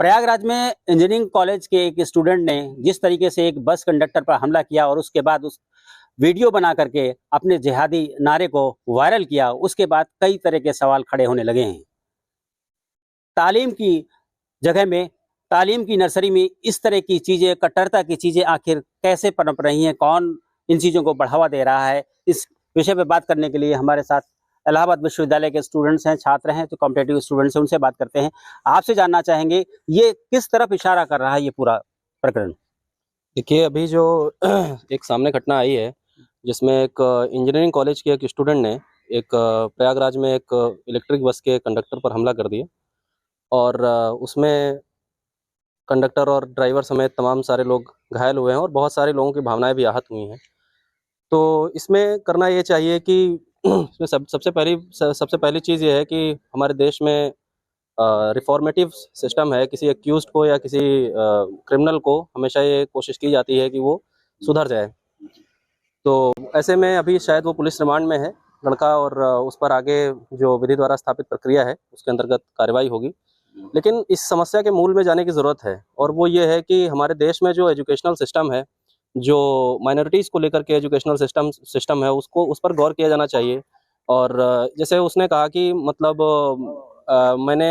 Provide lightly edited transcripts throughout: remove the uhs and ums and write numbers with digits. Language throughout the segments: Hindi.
प्रयागराज में इंजीनियरिंग कॉलेज के एक स्टूडेंट ने जिस तरीके से एक बस कंडक्टर पर हमला किया और उसके बाद उस वीडियो बना करके अपने जिहादी नारे को वायरल किया, उसके बाद कई तरह के सवाल खड़े होने लगे हैं। तालीम की जगह में, तालीम की नर्सरी में इस तरह की चीज़ें, कट्टरता की चीज़ें आखिर कैसे पनप रही हैं? कौन इन चीज़ों को बढ़ावा दे रहा है? इस विषय पे बात करने के लिए हमारे साथ इलाहाबाद विश्वविद्यालय के स्टूडेंट्स हैं, छात्र हैं, जो कॉम्पिटिटिव स्टूडेंट्स हैं, उनसे बात करते हैं। आपसे जानना चाहेंगे, ये किस तरफ इशारा कर रहा है ये पूरा प्रकरण? देखिए, अभी जो एक सामने घटना आई है, जिसमें एक इंजीनियरिंग कॉलेज के एक स्टूडेंट ने एक प्रयागराज में एक इलेक्ट्रिक बस के कंडक्टर पर हमला कर दिया और उसमें कंडक्टर और ड्राइवर समेत तमाम सारे लोग घायल हुए हैं और बहुत सारे लोगों की भावनाएं भी आहत हुई हैं। तो इसमें करना ये चाहिए कि इसमें सबसे पहली चीज़ ये है कि हमारे देश में रिफॉर्मेटिव सिस्टम है। किसी एक्यूज्ड को या किसी क्रिमिनल को हमेशा ये कोशिश की जाती है कि वो सुधर जाए। तो ऐसे में अभी शायद वो पुलिस रिमांड में है लड़का और उस पर आगे जो विधि द्वारा स्थापित प्रक्रिया है उसके अंतर्गत कार्रवाई होगी। लेकिन इस समस्या के मूल में जाने की ज़रूरत है और वो ये है कि हमारे देश में जो एजुकेशनल सिस्टम है, जो माइनॉरिटीज़ को लेकर के एजुकेशनल सिस्टम है, उसको उस पर गौर किया जाना चाहिए। और जैसे उसने कहा कि मतलब मैंने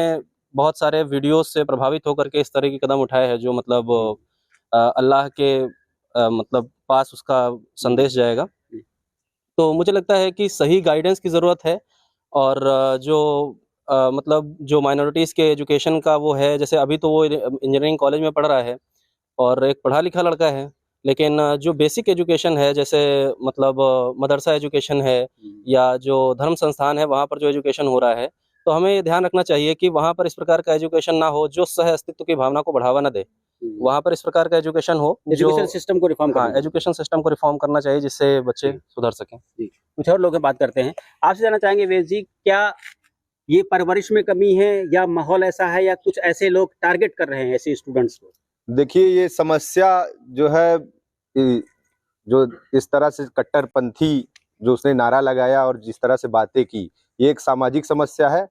बहुत सारे वीडियोस से प्रभावित होकर के इस तरह के कदम उठाए हैं जो मतलब अल्लाह के मतलब पास उसका संदेश जाएगा। तो मुझे लगता है कि सही गाइडेंस की ज़रूरत है और मतलब जो माइनॉरिटीज़ के एजुकेशन का वो है, जैसे अभी तो वो इंजीनियरिंग कॉलेज में पढ़ रहा है और एक पढ़ा लिखा लड़का है, लेकिन जो बेसिक एजुकेशन है, जैसे मतलब मदरसा एजुकेशन है या जो धर्म संस्थान है, वहाँ पर जो एजुकेशन हो रहा है, तो हमें ये ध्यान रखना चाहिए कि वहाँ पर इस प्रकार का एजुकेशन ना हो जो सह अस्तित्व की भावना को बढ़ावा ना दे। वहाँ पर इस प्रकार का एजुकेशन हो, एजुकेशन सिस्टम को रिफॉर्म करना, एजुकेशन सिस्टम को रिफॉर्म करना चाहिए जिससे बच्चे सुधर सकें। कुछ और लोग बात करते हैं। आपसे जानना चाहेंगे वेद जी, क्या ये परवरिश में कमी है या माहौल ऐसा है या कुछ ऐसे लोग टारगेट कर रहे हैं ऐसे स्टूडेंट्स को? देखिए, ये समस्या जो है, जो इस तरह से कट्टरपंथी जो उसने नारा लगाया और जिस तरह से बातें की, ये एक सामाजिक समस्या है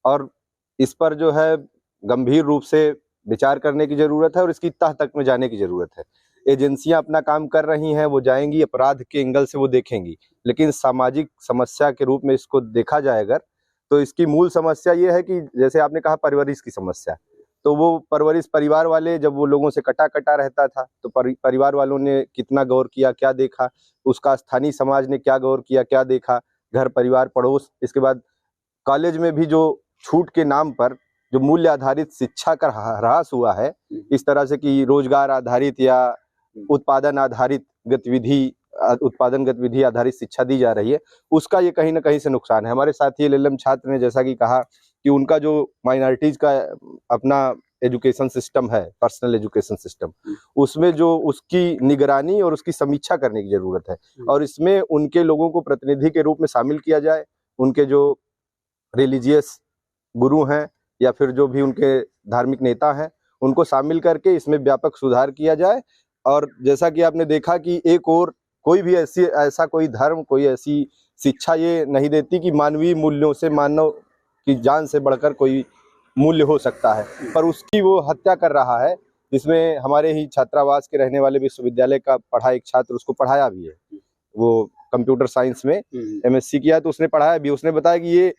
और इस पर जो है गंभीर रूप से विचार करने की ज़रूरत है और इसकी तह तक में जाने की ज़रूरत है। एजेंसियां अपना काम कर रही हैं, वो जाएंगी, अपराध के एंगल से वो देखेंगी, लेकिन सामाजिक समस्या के रूप में इसको देखा जाए अगर, तो इसकी मूल समस्या ये है कि जैसे आपने कहा परवरिश की समस्या, तो वो परवरिश परिवार वाले जब वो लोगों से कटा कटा रहता था तो परिवार वालों ने कितना गौर किया, क्या देखा, उसका स्थानीय समाज ने क्या गौर किया, क्या देखा, घर परिवार पड़ोस। इसके बाद कॉलेज में भी जो छूट के नाम पर जो मूल्य आधारित शिक्षा का ह्रास हुआ है, इस तरह से कि रोजगार आधारित या उत्पादन गतिविधि आधारित शिक्षा दी जा रही है, उसका ये कहीं ना कहीं से नुकसान है। हमारे साथी एलएलएम छात्र ने जैसा कि कहा कि उनका जो माइनॉरिटीज का अपना एजुकेशन सिस्टम है, पर्सनल एजुकेशन सिस्टम, उसमें जो उसकी निगरानी और उसकी समीक्षा करने की जरूरत है और इसमें उनके लोगों को प्रतिनिधि के रूप में शामिल किया जाए। उनके जो रिलीजियस गुरु हैं या फिर जो भी उनके धार्मिक नेता हैं, उनको शामिल करके इसमें व्यापक सुधार किया जाए। और जैसा कि आपने देखा कि एक और कोई भी ऐसा कोई धर्म, कोई ऐसी शिक्षा ये नहीं देती कि मानवीय मूल्यों से, मानव की जान से बढ़कर कोई मूल्य हो सकता है, पर उसकी वो हत्या कर रहा है। जिसमें हमारे ही छात्रावास के रहने वाले विश्वविद्यालय का पढ़ा एक छात्र, उसको पढ़ाया भी है, वो कंप्यूटर साइंस में एमएससी किया, तो उसने पढ़ाया भी। उसने बताया कि ये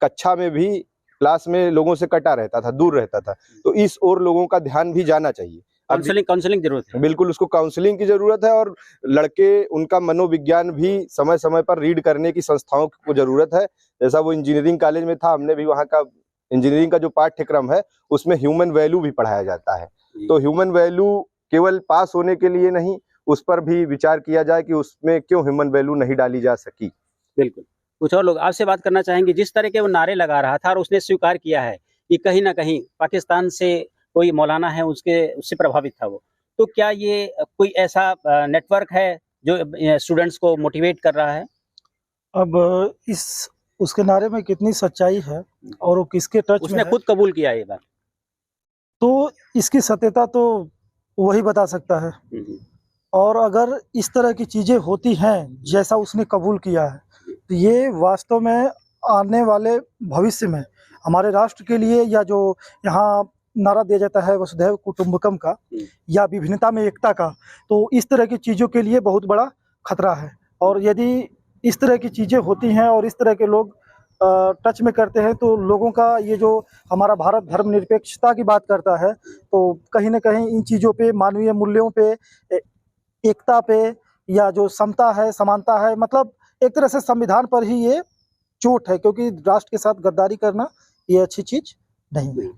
कक्षा में भी, क्लास में लोगों से कटा रहता था, दूर रहता था, तो इस और लोगों का ध्यान भी जाना चाहिए। काउंसलिंग जरूरत है, बिल्कुल उसको काउंसलिंग की जरूरत है और लड़के, उनका मनोविज्ञान भी समय समय पर रीड करने की संस्थाओं को जरूरत है। जैसा वो इंजीनियरिंग कॉलेज में था, हमने भी वहाँ का इंजीनियरिंग का जो पाठ्यक्रम है उसमें ह्यूमन वैल्यू भी पढ़ाया जाता है। तो ह्यूमन वैल्यू केवल पास होने के लिए नहीं, उस पर भी विचार किया जाए कि उसमें क्यों ह्यूमन वैल्यू नहीं डाली जा सकी। बिल्कुल। कुछ और लोग आपसे बात करना चाहेंगे। जिस तरह के वो नारे लगा रहा था और उसने स्वीकार किया है कि कहीं ना कहीं पाकिस्तान से कोई मौलाना है, उससे प्रभावित था वो, तो क्या ये कोई ऐसा नेटवर्क है जो स्टूडेंट्स को मोटिवेट कर रहा है? अब उसके नारे में कितनी सच्चाई है और वो किसके टच में है, उसने खुद कबूल किया ये बात, तो इसकी सत्यता तो वही बता सकता है। और अगर इस तरह की चीजें होती हैं जैसा उसने कबूल किया है, तो ये वास्तव में आने वाले भविष्य में हमारे राष्ट्र के लिए या जो यहाँ नारा दिया जाता है वसुधैव कुटुंबकम का या विभिन्नता में एकता का, तो इस तरह की चीज़ों के लिए बहुत बड़ा खतरा है। और यदि इस तरह की चीज़ें होती हैं और इस तरह के लोग टच में करते हैं तो लोगों का ये जो हमारा भारत धर्मनिरपेक्षता की बात करता है, तो कहीं ना कहीं इन चीज़ों पे, मानवीय मूल्यों पे, एकता पे, या जो समता है, समानता है, मतलब एक तरह से संविधान पर ही ये चोट है, क्योंकि राष्ट्र के साथ गद्दारी करना ये अच्छी चीज नहीं है।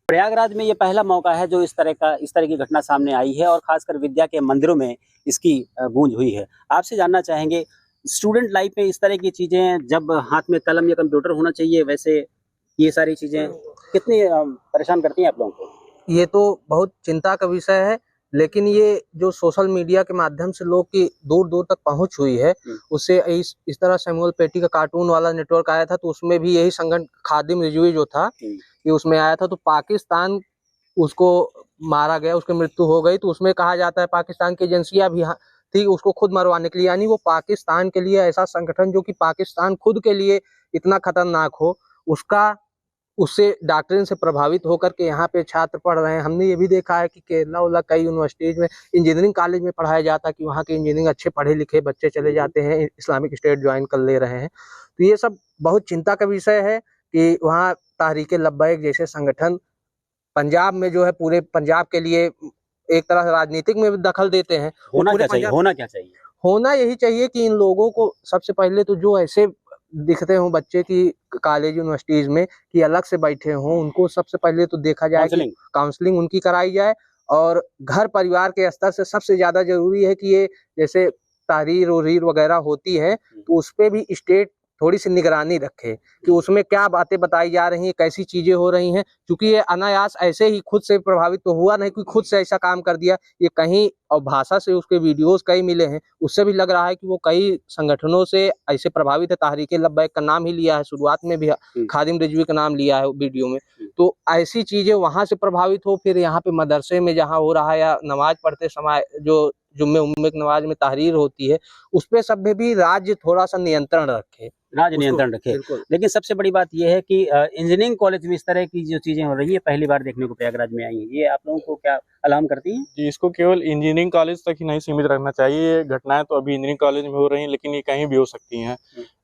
प्रयागराज में ये पहला मौका है जो इस तरह की घटना सामने आई है और खासकर विद्या के मंदिरों में इसकी गूंज हुई है। आपसे जानना चाहेंगे, स्टूडेंट लाइफ में इस तरह की चीजें, जब हाथ में कलम या कंप्यूटर होना चाहिए, वैसे ये सारी चीजें कितनी परेशान करती हैं आप लोगों को? ये तो बहुत चिंता का विषय है, लेकिन ये जो सोशल मीडिया के माध्यम से लोग की दूर दूर तक पहुंच हुई है, उससे इस तरह सैमुअल पेटी का कार्टून वाला नेटवर्क आया था, तो उसमें भी यही संगठन खादिम रिजवी जो था कि उसमें आया था, तो पाकिस्तान उसको मारा गया, उसकी मृत्यु हो गई। तो उसमें कहा जाता है पाकिस्तान की एजेंसियां भी थी उसको खुद मरवाने के लिए, यानी वो पाकिस्तान के लिए ऐसा संगठन जो कि पाकिस्तान खुद के लिए इतना खतरनाक हो, उससे डॉक्ट्रिन से प्रभावित होकर के यहाँ पे छात्र पढ़ रहे हैं। हमने ये भी देखा है कि केरला वाला कई यूनिवर्सिटीज में, इंजीनियरिंग कॉलेज में पढ़ाया जाता है कि वहाँ के इंजीनियरिंग अच्छे पढ़े लिखे बच्चे चले जाते हैं, इस्लामिक स्टेट ज्वाइन कर ले रहे हैं। तो ये सब बहुत चिंता का विषय है कि वहाँ तहरीके लब्बैक जैसे संगठन पंजाब में जो है पूरे पंजाब के लिए एक तरह से राजनीतिक में भी दखल देते हैं। होना क्या चाहिए? होना यही चाहिए कि इन लोगों को सबसे पहले तो जो ऐसे दिखते हों बच्चे की कॉलेज यूनिवर्सिटीज में कि अलग से बैठे हों, उनको सबसे पहले तो देखा जाए कि काउंसलिंग उनकी कराई जाए। और घर परिवार के स्तर से सबसे ज्यादा जरूरी है कि ये जैसे तहरीर उरीर वगैरह होती है तो उस पर भी स्टेट थोड़ी सी निगरानी रखे कि उसमें क्या बातें बताई जा रही हैं, कैसी चीजें हो रही हैं, क्योंकि ये अनायास ऐसे ही खुद से प्रभावित तो हुआ नहीं, कोई खुद से ऐसा काम कर दिया, ये कहीं और भाषा से उसके वीडियोस कई मिले हैं, उससे भी लग रहा है कि वो कई संगठनों से ऐसे प्रभावित है। तहरीके लब्बैक का नाम ही लिया है, शुरुआत में भी खादिम रिजवी का नाम लिया है वीडियो में, तो ऐसी चीजें वहां से प्रभावित हो, फिर यहाँ पे मदरसे में जहाँ हो रहा है या नमाज पढ़ते समय जो जुम्मे उम्मे की नमाज में तहरीर होती है, उस पे सब में भी राज्य थोड़ा सा नियंत्रण रखे, नियंत्रण रखे। लेकिन सबसे बड़ी बात यह है कि इंजीनियरिंग कॉलेज में इस तरह की जो चीजें हो रही है पहली बार देखने को प्रयागराज में आई है, ये आप लोगों को क्या अलार्म करती है? जी, इसको केवल इंजीनियरिंग कॉलेज तक ही नहीं सीमित रखना चाहिए। ये घटनाएं तो अभी इंजीनियरिंग कॉलेज में हो रही हैं, लेकिन ये कहीं भी हो सकती हैं।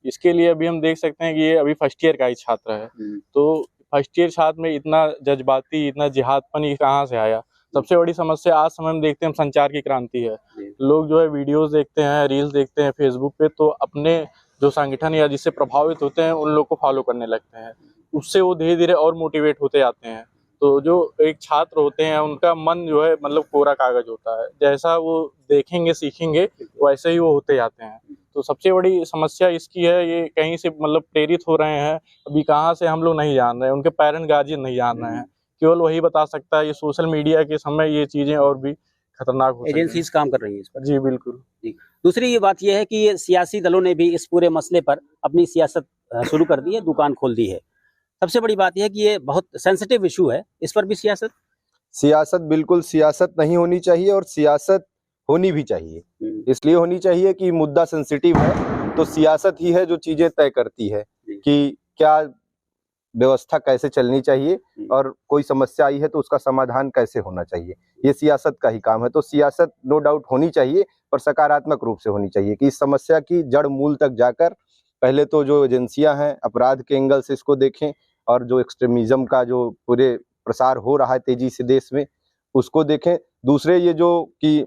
इसके लिए अभी हम देख सकते हैं कि ये अभी फर्स्ट ईयर का ही छात्र है, तो फर्स्ट ईयर छात्र में इतना जज्बाती, इतना जिहादपन ये कहाँ से आया? सबसे बड़ी समस्या आज समय में देखते हैं हम संचार की क्रांति है। लोग जो है वीडियोस देखते हैं, रील्स देखते हैं फेसबुक पे, तो अपने जो संगठन या जिससे प्रभावित होते हैं उन लोग को फॉलो करने लगते हैं, उससे वो धीरे धीरे और मोटिवेट होते जाते हैं। तो जो एक छात्र होते हैं उनका मन जो है मतलब कोरा कागज होता है, जैसा वो देखेंगे सीखेंगे वैसे ही वो होते जाते हैं। तो सबसे बड़ी समस्या इसकी है, ये कहीं से मतलब प्रेरित हो रहे हैं, अभी कहाँ से हम लोग नहीं जान रहे हैं, उनके पेरेंट गार्जियन नहीं जान रहे हैं, केवल वही बता सकता है। ये सोशल मीडिया के समय ये चीजें और भी खतरनाक हो, एजेंसीज काम कर रही है इस पर। जी बिल्कुल। दूसरी ये बात यह है कि ये सियासी दलों ने भी इस पूरे मसले पर अपनी सियासत शुरू कर दी है, दुकान खोल दी है। सबसे बड़ी बात यह है कि ये बहुत सेंसिटिव इशू है, इस पर भी सियासत बिल्कुल सियासत नहीं होनी चाहिए, और सियासत होनी भी चाहिए। इसलिए होनी चाहिए कि मुद्दा सेंसिटिव है, तो सियासत ही है जो चीजें तय करती है कि क्या व्यवस्था कैसे चलनी चाहिए और कोई समस्या आई है तो उसका समाधान कैसे होना चाहिए, ये सियासत का ही काम है। तो सियासत नो डाउट होनी चाहिए, पर सकारात्मक रूप से होनी चाहिए कि इस समस्या की जड़ मूल तक जाकर पहले तो जो एजेंसियां हैं अपराध के एंगल से इसको देखें, और जो एक्सट्रीमिज्म का जो पूरे प्रसार हो रहा है तेजी से देश में उसको देखें। दूसरे ये जो कि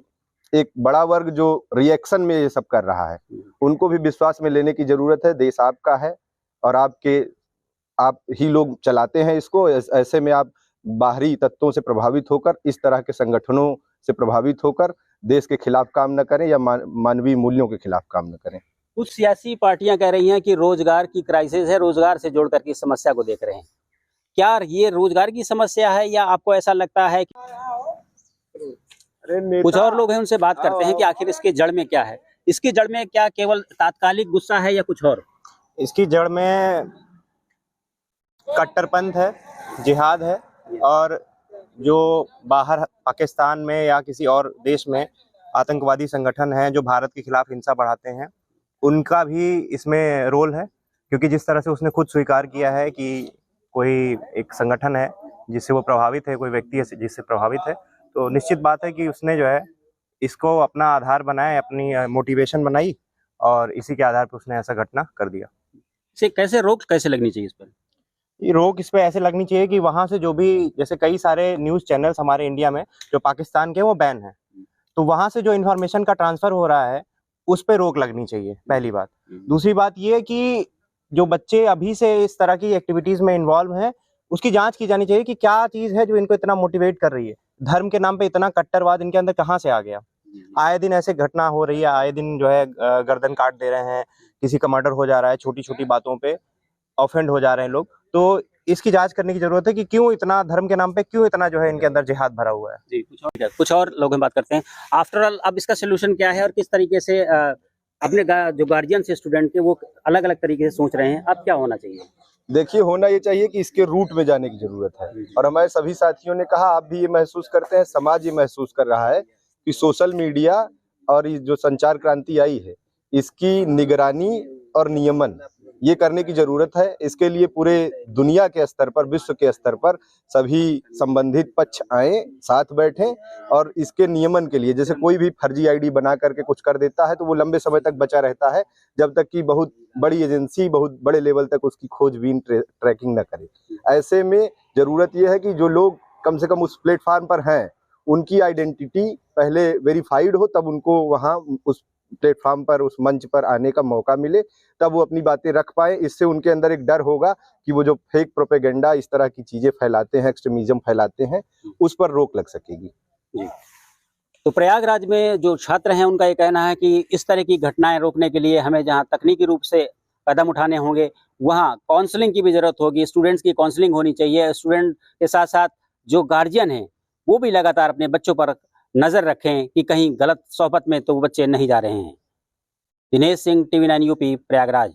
एक बड़ा वर्ग जो रिएक्शन में ये सब कर रहा है उनको भी विश्वास में लेने की जरूरत है। देश आपका है और आप ही लोग चलाते हैं इसको, ऐसे में आप बाहरी तत्वों से प्रभावित होकर, इस तरह के संगठनों से प्रभावित होकर देश के खिलाफ काम न करें या मानवीय मूल्यों के खिलाफ काम न करें। कुछ सियासी पार्टियां कह रही हैं कि रोजगार की क्राइसिस है, रोजगार से जोड़ करके इस समस्या को देख रहे हैं। क्या ये रोजगार की समस्या है या आपको ऐसा लगता है कि कुछ और लोग हैं उनसे बात करते हैं कि आखिर इसके जड़ में क्या है? इसकी जड़ में क्या केवल तात्कालिक गुस्सा है या कुछ और? इसकी जड़ में कट्टरपंथ है, जिहाद है, और जो बाहर पाकिस्तान में या किसी और देश में आतंकवादी संगठन हैं जो भारत के खिलाफ हिंसा बढ़ाते हैं, उनका भी इसमें रोल है। क्योंकि जिस तरह से उसने खुद स्वीकार किया है कि कोई एक संगठन है जिससे वो प्रभावित है, कोई व्यक्ति है जिससे प्रभावित है, तो निश्चित बात है कि उसने जो है इसको अपना आधार बनाया, अपनी मोटिवेशन बनाई और इसी के आधार पर उसने ऐसा घटना कर दिया। इसे कैसे रोक कैसे लगनी चाहिए इस पर? ये रोक इस पे ऐसे लगनी चाहिए कि वहां से जो भी, जैसे कई सारे न्यूज चैनल्स हमारे इंडिया में जो पाकिस्तान के वो बैन है, तो वहां से जो इन्फॉर्मेशन का ट्रांसफर हो रहा है उस पे रोक लगनी चाहिए, पहली बात। दूसरी बात ये कि जो बच्चे अभी से इस तरह की एक्टिविटीज में इन्वॉल्व हैं उसकी जांच की जानी चाहिए कि क्या चीज है जो इनको इतना मोटिवेट कर रही है। धर्म के नाम पे इतना कट्टरवाद इनके अंदर कहाँ से आ गया? आए दिन ऐसे घटना हो रही है, आए दिन जो है गर्दन काट दे रहे हैं, किसी का मर्डर हो जा रहा है, छोटी छोटी बातों पे ऑफेंड हो जा रहे हैं लोग। तो इसकी जांच करने की जरूरत है कि क्यों इतना धर्म के नाम पे क्यों इतना जो है इनके अंदर जिहाद भरा हुआ है। जी, कुछ और लोगों से बात करते हैं। आफ्टर ऑल अब इसका सोल्यूशन क्या है और किस तरीके से अपने जो गार्जियन से स्टूडेंट के वो अलग अलग तरीके से सोच रहे हैं, अब क्या होना चाहिए? देखिए, होना ये चाहिए कि इसके रूट में जाने की जरूरत है। और हमारे सभी साथियों ने कहा, आप भी ये महसूस करते हैं, समाज ये महसूस कर रहा है कि सोशल मीडिया और ये जो संचार क्रांति आई है इसकी निगरानी और नियमन ये करने की जरूरत है। इसके लिए पूरे दुनिया के स्तर पर, विश्व के स्तर पर सभी संबंधित पक्ष आए, साथ बैठें और इसके नियमन के लिए, जैसे कोई भी फर्जी आईडी बना करके कुछ कर देता है तो वो लंबे समय तक बचा रहता है जब तक कि बहुत बड़ी एजेंसी बहुत बड़े लेवल तक उसकी खोजबीन ट्रैकिंग न करे। ऐसे में जरूरत यह है कि जो लोग कम से कम उस प्लेटफॉर्म पर हैं उनकी आइडेंटिटी पहले वेरीफाइड हो, तब उनको वहाँ उस प्लेटफॉर्म पर, उस मंच पर आने का मौका मिले, तब वो अपनी बातें रख पाए। इससे उनके अंदर एक डर होगा कि वो जो फेक प्रोपेगेंडा, इस तरह की चीजें फैलाते हैं, एक्सट्रीमिज्म फैलाते हैं, उस पर रोक लग सकेगी। जी। तो प्रयागराज में जो छात्र हैं उनका ये कहना है कि इस तरह की घटनाएं रोकने के लिए हमें जहां तकनीकी रूप से कदम उठाने होंगे, वहां काउंसलिंग की भी जरूरत होगी। स्टूडेंट्स की काउंसलिंग होनी चाहिए। स्टूडेंट के साथ साथ जो गार्जियन हैं वो भी लगातार अपने बच्चों पर नजर रखें कि कहीं गलत सोहबत में तो वो बच्चे नहीं जा रहे हैं। Dinesh Singh, TV9 UP, Prayagraj.